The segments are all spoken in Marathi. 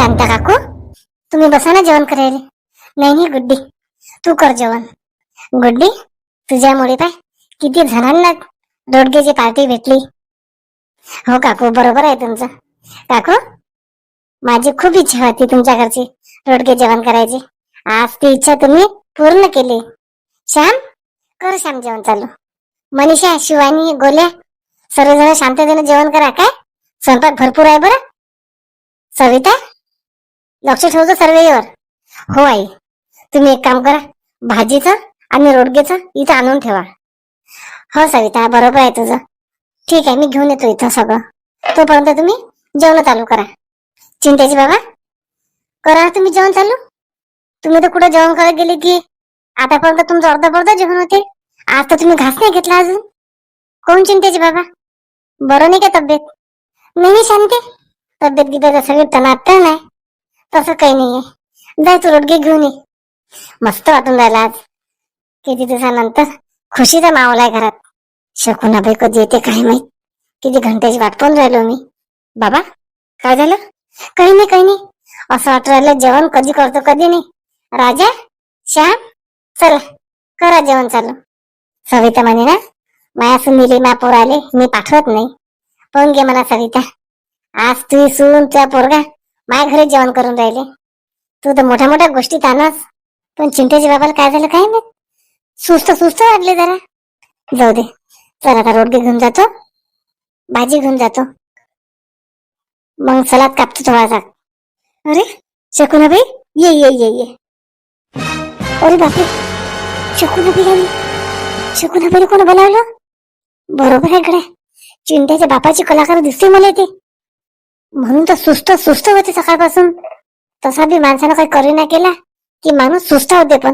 शांता काकू, तुम्ही बसा ना जेवण करायला. नाही नाही गुड्डी, तू कर जेवण. गुड्डी, तुझ्यामुळे काय किती जणांना रोडग्याची पार्टी भेटली. हो काकू, बरोबर आहे तुमचं. काकू, माझी खूप इच्छा होती तुमच्या घरची रोडगे जेवण करायची. आज ती इच्छा तुम्ही पूर्ण केली. श्याम, कर श्याम जेवण चालू. मनीषा, शिवानी, गोल्या, सर्वजण शांततेने जेवण करा. काय स्वयंपाक भरपूर आहे बरं. सविता, लक्ष ठेवतो सर्वेवर. हो आई, तुम्ही एक काम करा, भाजीचं आणि रोडगेचं इथं आणून ठेवा. हो सविता, बरोबर आहे तुझं. ठीक आहे, मी घेऊन येतो इथं सगळं. तोपर्यंत तुम्ही जेवण चालू करा. चिंतेची बाबा, करा तुम्ही जेवण चालू. तुम्ही तर कुठे जेवण करत गेले की आतापर्यंत तुमचं अर्ध जेवण होते. आज तर तुम्ही घास नाही घेतला अजून. कोण चिंतेची बाबा, बरं नाही का तब्येत? नाही शांती, तब्येत गिद्याचं सगळी टनाटण आहे. तसं काही नाहीये. जाय तू रोडगे घेऊन ये. मस्त वाटून राहिला आज. किती दिवसानंतर खुशीचा माहोल आहे घरात. शकुनाबाई कधी येते काय माहित. किती घंट्याची वाट पाहून राहिलो मी. बाबा, काय झालं? काही नाही काही नाही. असं वाटू राहिलं जेवण कधी करतो कधी नाही. राजा, श्याम, चला करा जेवण चालू. सविता म्हणे ना, माया सुनीले मा पोराले मी पाठवत नाही. पाहून घे मला सविता, आज तू सून तुझ्या पोरगा माझ्या घरी जेवण करून राहिले. तू तर मोठ्या मोठ्या गोष्टीत आणस, पण चिंतेच्या बाबाला काय झालं काय नाही. सुस्त सुस्त वाटले जरा. जाऊ दे, चला आता रोडगे घेऊन जातो, भाजी घेऊन जातो, मग सलाद कापतो थोडासा. अरे शकुनाबाई, ये ये ये ये. अरे बापरे, शकुनाबाई आली. शकुनाबाईला कोण बोलावलं? बरोबर आहे गड्या, चिंट्याच्या बापाची कलाकार दिसते मला ते. म्हणून तर सुस्त सुस्त होते सकाळपासून. तसा बी माणसानं काही करी नाही केला की माणूस सुस्त होते. पण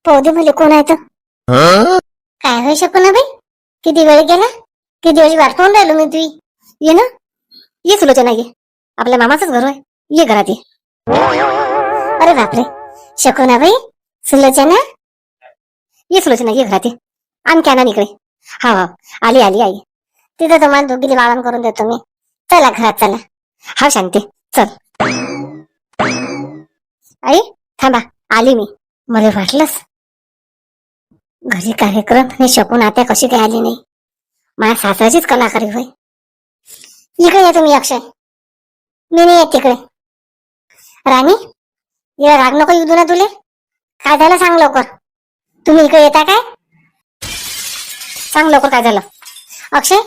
पाहू मला कोण आहे तर. काय होय शकुनाबाई, किती वेळ गेला, किती वेळची वाट पाहून राहिलो मी तुझी. ये ना, ये सुलोचना, ये. आपल्या मामाचंच घर आहे, ये घरात ये. अरे बापरे, शकुनाबाई, सुलोचना, ये सुलोचना, ये घरात ये. आणखी आणा इकडे. हा हा, आली आली आई. तिथं तुम्हाला दोघीला वाळण करून देतो मी. चला घरात चला. हा शांती, चल. आई थांबा, आली मी. मला वाटलंच घरी कार्यक्रम आणि शकून आता कशी काय आली नाही. माझ्या सासऱ्याचीच कलाकारी होय. इकडे या तुम्ही अक्षय, मी नाही येत तिकडे. राणी, या राग नको येऊ दे ना तुले. काय झालं सांग लवकर. तुम्ही इकडे येता काय? सांग लवकर काय झालं. अक्षय,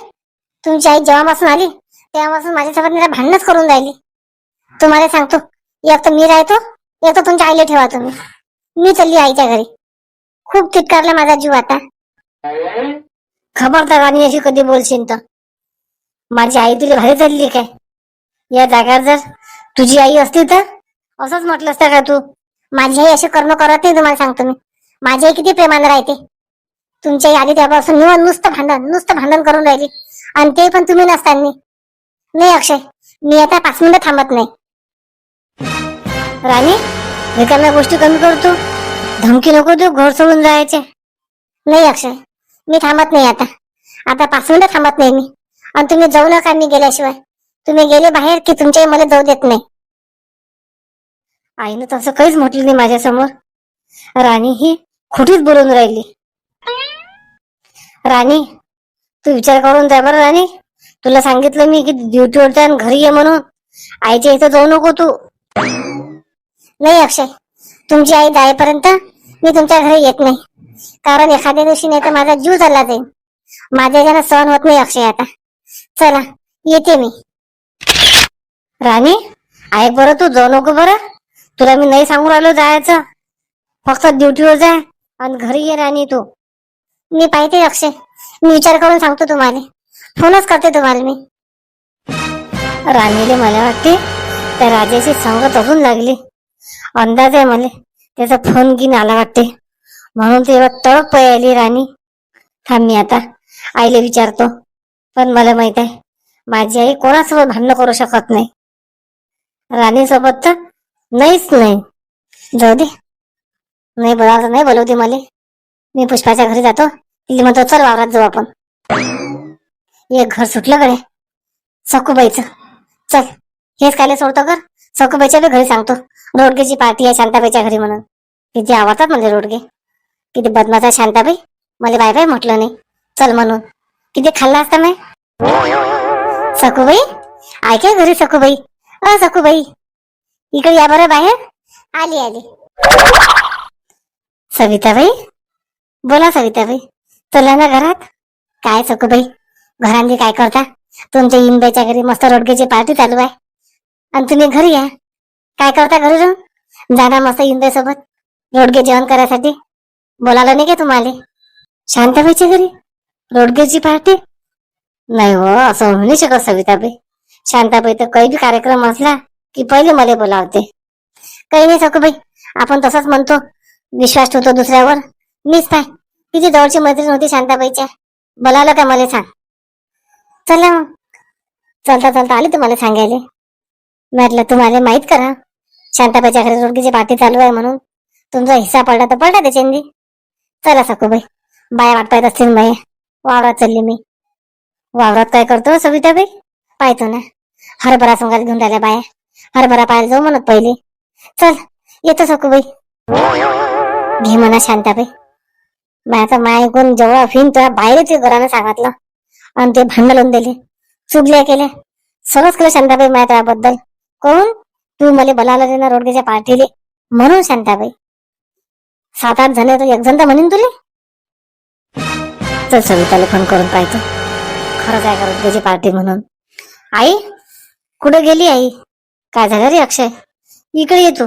तुमची आई जेव्हापासून आली तेव्हापासून माझ्यासोबत मला भांडणच करून राहिली. तुम्हाला सांगतो, एक तर मी राहतो, एक तर तुमच्या आईला ठेवा तुम्ही. मी चालली आईच्या घरी. खूप चित्कारला माझा जीव आता. खबरदार राणी, अशी कधी बोलशील तर. माझी आई तुला भारी चालली काय? या जागेवर जर तुझी आई असती तर असंच म्हटलं असतं का तू? माझी आई असे कर्म करत नाही, तुम्हाला सांगतो मी. माझी आई किती प्रेमानं राहते. तुमची आई आली तेव्हापासून नुसतं भांडण करून राहिली, आणि ते पण तुम्ही नसताना. नाही अक्षय, मी आता 5 मिनिटं थांबत नाही. राणी, रिकाम्या गोष्टी कमी करतो. धमकी नको देऊ घर सोडून जायचे. नाही अक्षय, मी थांबत नाही आता. आता 5 मिनिटं थांबत नाही मी. आणि तुम्ही जाऊ नका मी गेल्याशिवाय. तुम्ही गेले बाहेर की तुमच्या मला जाऊ देत नाही. आईनं तसं काहीच म्हटलं नाही माझ्यासमोर. राणी ही खोटीच बोलून राहिली. राणी, तू विचार करून जा बरं. राणी, तुला सांगितलं मी की ड्युटीवर जा घरी ये म्हणून. आईच्या इथं जाऊ नको तू. नाही अक्षय, तुमची आई जाईपर्यंत मी तुमच्या घरी येत नाही. कारण एखाद्या दिवशी नाही तर माझा जीव चालला जाईल. माझ्या ज्यानं सहन होत नाही अक्षय आता. चला येते मी. राणी, ऐक बरं, तू जाऊ नको बरं. तुला मी नाही सांगू राहिलो जायचं. फक्त ड्युटीवर जा आणि घरी ये राणी तू. मी पाहते अक्षय, मी विचार करून सांगतो तुम्हाला. फोनच करते तुम्हाला मी. राणीले मला वाटते त्या राजाची संगत अजून लागली. अंदाज आहे मला, त्याचा फोन घेऊन आला वाटते, म्हणून ते तळप पळाली राणी. थांब, मी आता आईला विचारतो. पण मला माहित आहे माझी आई कोणासोबत भांडण करू शकत नाही. राणीसोबत तर नाहीच नाही. जाऊ दे, नाही बोलवते मला. मी पुष्पाच्या घरी जातो. तिला म्हणतो चल वावरात जाऊ आपण. एक घर सुटलं कडे सखूबाईचं. चल हेच कायले सोडतो कर. सखूबाईच्या बी घरी सांगतो रोडगेची पार्टी आहे शांताबाईच्या घरी म्हणून. किती आवडतात म्हणजे रोडगे. किती बदमाचा शांताबाई. मला बाय बाय म्हटलं नाही चल म्हणून. किती खाल्ला असता मी. सखूबाई ऐका घरी सखूबाई. सखूबाई इकडे या बरं बाहेर. आली आली. सविताबाई बोला सविताबाई. चला ना घरात. काय सखूबाई घरांनी काय करता. तुमच्या इंबाईच्या घरी मस्त रोडगेची पार्टी चालू आहे आणि तुम्ही घरी या. काय करता घरी राहून. जाणार मस्त इंबाई सोबत रोडगे जेवण करायसाठी. बोलावलं नाही का तुम्हाला. शांताबाईच्या घरी रोडगेची पार्टी. नाही हो असं होऊ नाही शकत सविताबाई. शांताबाई तर काही बी कार्यक्रम असला की पहिले मला बोलावते. काही नाही सखूबाई आपण तसंच म्हणतो. विश्वास ठेवतो दुसऱ्यावर. मीच काय तिची जवळची मैत्रीण होती शांताबाईच्या. बोलावलं का मला सांग. चला मग. चलता चलता आले तुम्हाला सांगायला. म्हटलं तुम्हाला माहित करा शांताबाईच्या घरी रोडगेची पार्टी चालू आहे म्हणून. तुमचा हिस्सा पडला तर पडला त्याच्यानी. चला सखूबाई. बाया वाट पाहत असतील बाया. वावरात चालली मी. वावरात काय करतो सविताबाई. पाहतो ना हरभरा सोंगायला घेऊन राहिल्या बाया. हरभरा पाहायला जाऊ म्हणत पहिले. चल येतो सखूबाई. घे म्हणा शांताबाई. मी आता माय कोण जेव्हा फिन तेव्हा बाहेर ते घरानं सांगितलं आणि ते भांडण लावून दिले. चुगल्या केल्या. सगळंच केलं शांताबाई माय त्याबद्दल. कोण तू मला बोलावलं दे ना रोडगेच्या पार्टीले म्हणून शांताबाई. 7-8 जण तर एक जण तर म्हणेन तुले. चल सविताला फोन करून पाहतो खरंच आहे का रोडगेची पार्टी म्हणून. आई कुठे गेली आई. काय झालं रे अक्षय. इकडे येतो.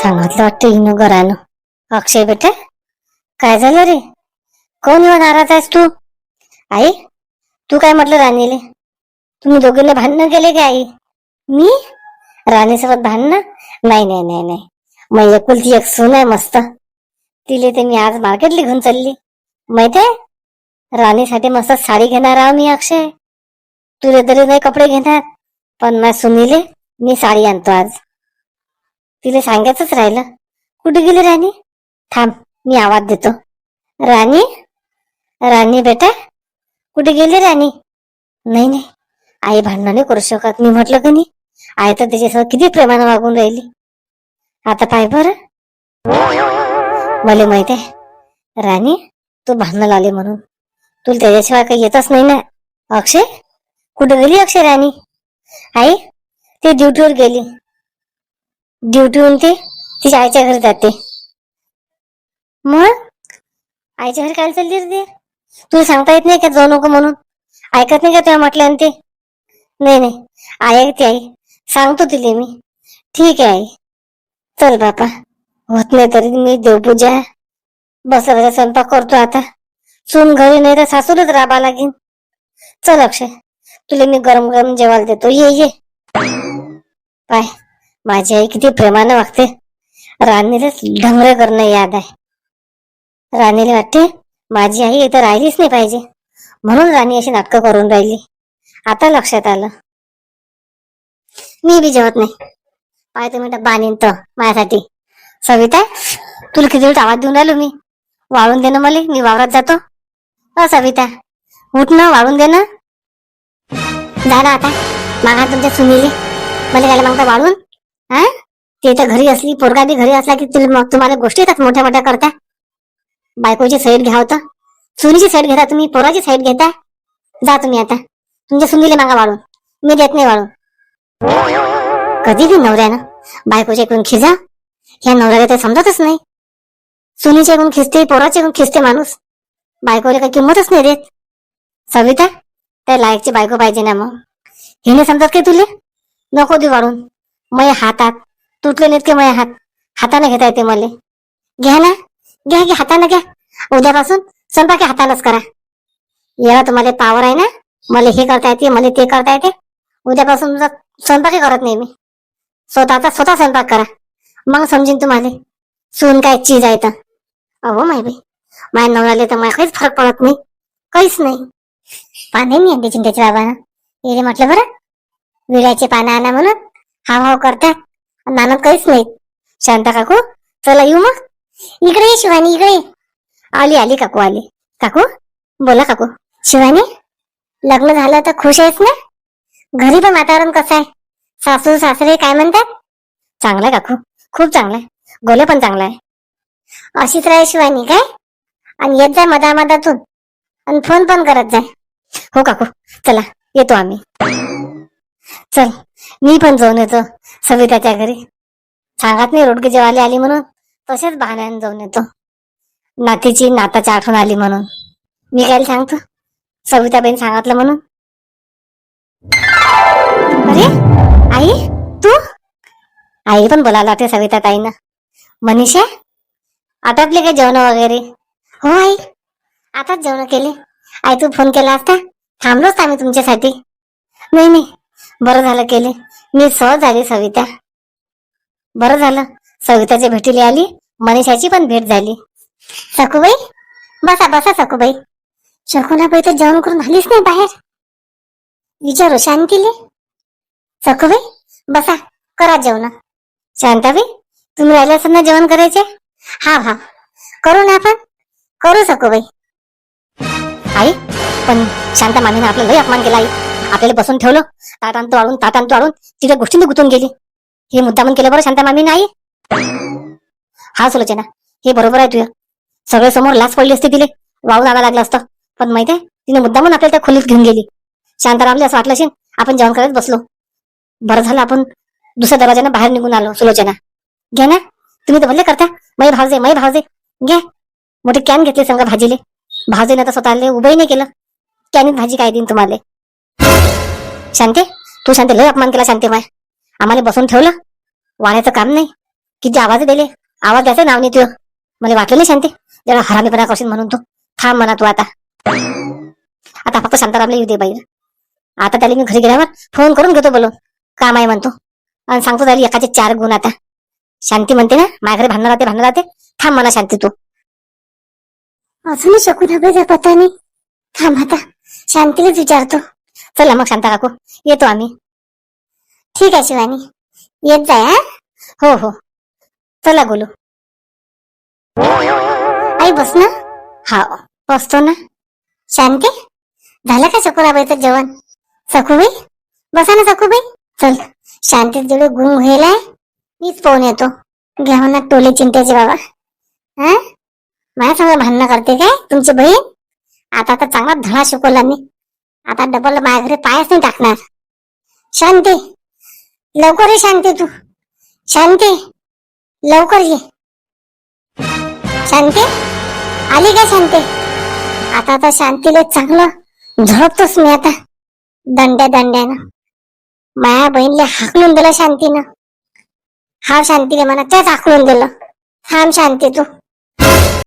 सांगितलं वाटतं हिनं घरानं. अक्षय बेटा काय झालं रे. कोण येऊन नाराज आहेस तू. आई तू काय म्हटलं राणीले. तुम्ही दोघींना भांडणं केले का आई. मी राणीसोबत भांडणं. नाही नाही नाही नाही. मग एकुलती एक सून आहे मस्त. तिले ते मी आज मार्केटला घेऊन चालली. माहितीये राणीसाठी मस्त साडी घेणार आहो मी अक्षय. तुला तरी नाही कपडे घेणार पण माझ्या सुनीले मी साडी आणतो आज. तिला सांगायचंच राहिलं. कुठे गेली राणी. थांब मी आवाज देतो. राणी राणी बेटा कुठे गेली राणी. नाही नाही आई भांडणं नाही करू शकत. मी म्हटलं का नाही आई तर त्याच्यासोबत किती प्रेमानं वागून राहिली. आता पाय बरं. मला माहित आहे राणी तू भांडणं लावली म्हणून. तुला त्याच्याशिवाय काही येतच नाही ना. अक्षय कुठे गेली अक्षय राणी. आई ती ड्युटीवर गेली. ड्युटीहून ती तिच्या आईच्या घरी जाते. मग आईच्या घरी काय चालली रे. तुला सांगता येत नाही का जाऊ नको म्हणून. ऐकत नाही का तेव्हा म्हटलं ते. नाही नाही आई ऐकते आई. सांगतो तिले मी. ठीक आहे आई. चल बापा होत नाही तरी मी देवपूजा बसला स्वयंपाक करतो आता. सून घरी नाही तर सासूलाच राबा लागेल. चल अक्षय तुला मी गरम गरम जेवायला देतो. ये ये. पाय माझी आई किती प्रेमानं वागते. राणीला ढंगरे करणं याद आहे. राणीला वाटते माझी आई इथं राहिलीच नाही पाहिजे म्हणून राणी अशी नाटकं करून राहिली. आता लक्षात आलं. मी बी जेवत नाही. पाय तुम्ही डब्बा आणीन तर माझ्यासाठी. सविता तुला किती वेळ आवाज देऊन राहिलो मी. वाळून दे ना मला. मी वावरात जातो. सविता उठ ना वाळून दे ना. झालं आता मागा तुमच्या सुनीले. मला काय मागता वाळून. हा ते तर घरी असली पोरगा बी घरी असला की तुम्हाला गोष्टी येतात मोठ्या मोठ्या करता. बायकोची साईड घ्या होतं. सुनीची साईड घेता तुम्ही. पोराची साईड घेता. जा तुम्ही आता तुमच्या सुनीले मागा वाळून. मी देत नाही वाळून. कधी बी नवऱ्यानं बायकोच्या इकडून खिजा. ह्या नवऱ्याला ते समजतच नाही. सुनीच्या इकडून खिचते पोराच्या इकडून खिचते माणूस. बायकोला काही किंमतच नाही देत. सविता त्या लायकची बायको पाहिजे ना. मग हिने समजत काय तुले. नको देऊ वाढून. मय हातात तुटले नाहीत की मय हात. हाताने घेता येते मला. घ्या ना घ्या घ्या हाताने घ्या. उद्यापासून स्वयंपाक हातानच करा. एवढा तुम्हाला पावर आहे ना. मला हे करता येते मला ते करता येते. उद्यापासून स्वयंपाकही करत नाही मी. स्वतः स्वयंपाक करा. मग समजेन तुम्हाला सून काय चीज आहे तर. अहो माय बाई माझ्या नवऱ्याला तर मला काहीच फरक पडत नाही. काहीच नाही. पाणी नाही आणते चिंतेच्या बाबानं. येले म्हटलं बरं विड्याचे पानं आणा म्हणून हाव हाव करतात. नानत काहीच नाही. शांता काकू चला येऊ मग. इकडे ये शिवानी इकडे. आली आली काकू आली. काकू बोला काकू. शिवानी लग्न झालं तर खुश आहेस ना. घरी पण वातावरण कसं आहे? सासू सासरे काय म्हणतात? चांगलं आहे काकू, खूप चांगलं आहे. गोले पण चांगला आहे. अशीच राहा शिवानी काय? आणि येत जाय मधामधातून आणि फोन पण करत जाय. हो काकू, चला येतो आम्ही. चल, मी पण जाऊन येतो सविताच्या घरी. सांगत नाही रोडगे जेवायला आली म्हणून, तसेच बहाण्याने जाऊन येतो. नातीची नाताची आठवण आली म्हणून. मी काय सांगतो, सविताबाईन सांगितलं म्हणून. अरे आई, तू? आई पण बोलायला वाटते सविता ताईनं. मनीषा, आटापले काय जेवण वगैरे? हो आई, आताच जेवण केले. आई तू फोन केला असता, थांबलोच आम्ही तुमच्यासाठी. नाही नाही, बरं झालं केले. मी सहज आली सविता. बरं झालं, सविताच्या भेटीला आली, मनीषाची पण भेट झाली. सखूबाई, बसा बसा सखूबाई. शकुनाबाई तर जेवण करून आलीच नाही बाहेर. विचारू शांतीले. सखूबाई, बसा, करा जेवण. शांताबाई, तुम्ही राहिले असेल ना जेवण करायचे? हा हा, करू ना आपण, करू सखूबाई. आई, पण शांता मामीने आपला लय अपमान केला आई. आपल्याला बसून ठेवलं, ताट आणतो तिच्या गोष्टीने गुंतून गेली. हे मुद्दामन केलं बरं शांता मामीने आई. हा सुलोचना, हे बरोबर आहे तुझं. सगळे समोर लाच पडली असते तिले, वाहून आणायला लागलं असतं. पण माहितीये, तिने मुद्दामून आपल्याला त्या खोलीत घेऊन गेली. शांतारामले असं वाटलं असेल आपण जेवण करत बसलो. बरं झालं आपण दुसऱ्या दरवाजाने बाहेर निघून आलो. सुलोचना, घ्या ना, तुम्ही तर भले करता. मै भावजे घ्या. मोठे कॅन घेतले संग भाजीले. भावजेने तर स्वतःले उभंही नाही केलं. कॅनीत भाजी काय देईन तुम्हाला? शांते, तू शांते लय अपमान केला शांते माय. आम्हाला बसून ठेवलं, वाण्याचं काम नाही. किती आवाज दिले, आवाज द्यायचं नाव नाही तुझं. मला वाटलं नाही शांते जरा हरामीपणा करशील म्हणून. तू थांब म्हणा तू आता. आता फक्त शांतारामला येऊ दे बाहेर. आता त्याला मी घरी गेल्यावर फोन करून घेतो, बोलो काम आहे म्हणतो, आणि सांगतो त्याला एकाचे 4 गुण. आता शांती म्हणते ना माझ्या घरी भांडण राहते. थांब म्हणा शांती तू. अजूनही शकुनाबाईचा पत्ता नाही. थांब आता शांतीलाच विचारतो. चला मग शांता काकू, येतो आम्ही. ठीक आहे शिवानी, येत जाय. हा, हो हो, चला बोलू. आई बस ना. हा, बसतो ना. शांती, झालं का शकुनाबाईचं जेवण? सखूबाई, बसा ना सखूबाई. चल, शांती जेवढे गुंग व्हायलाय, मीच पाहून येतो. घ्या ना टोले चिंट्याचे बाबा. हा, माझ्या संग भांडणं करते काय तुमची बहीण? आता तर चांगला धडा शिकवला मी. आता डबल माझ्या घरी पायच नाही टाकणार. शांती, लवकर ये शांती तू. शांती, लवकर ये. शांती, आली का शांती? आता तर शांतीला चांगलं झडपतोच मी आता, दंड्यानं. माया बहीणले हाकलून दिलं शांतीनं. हा शांतीले म्हणा त्याच हाकलून दिलं. थांब शांती तू.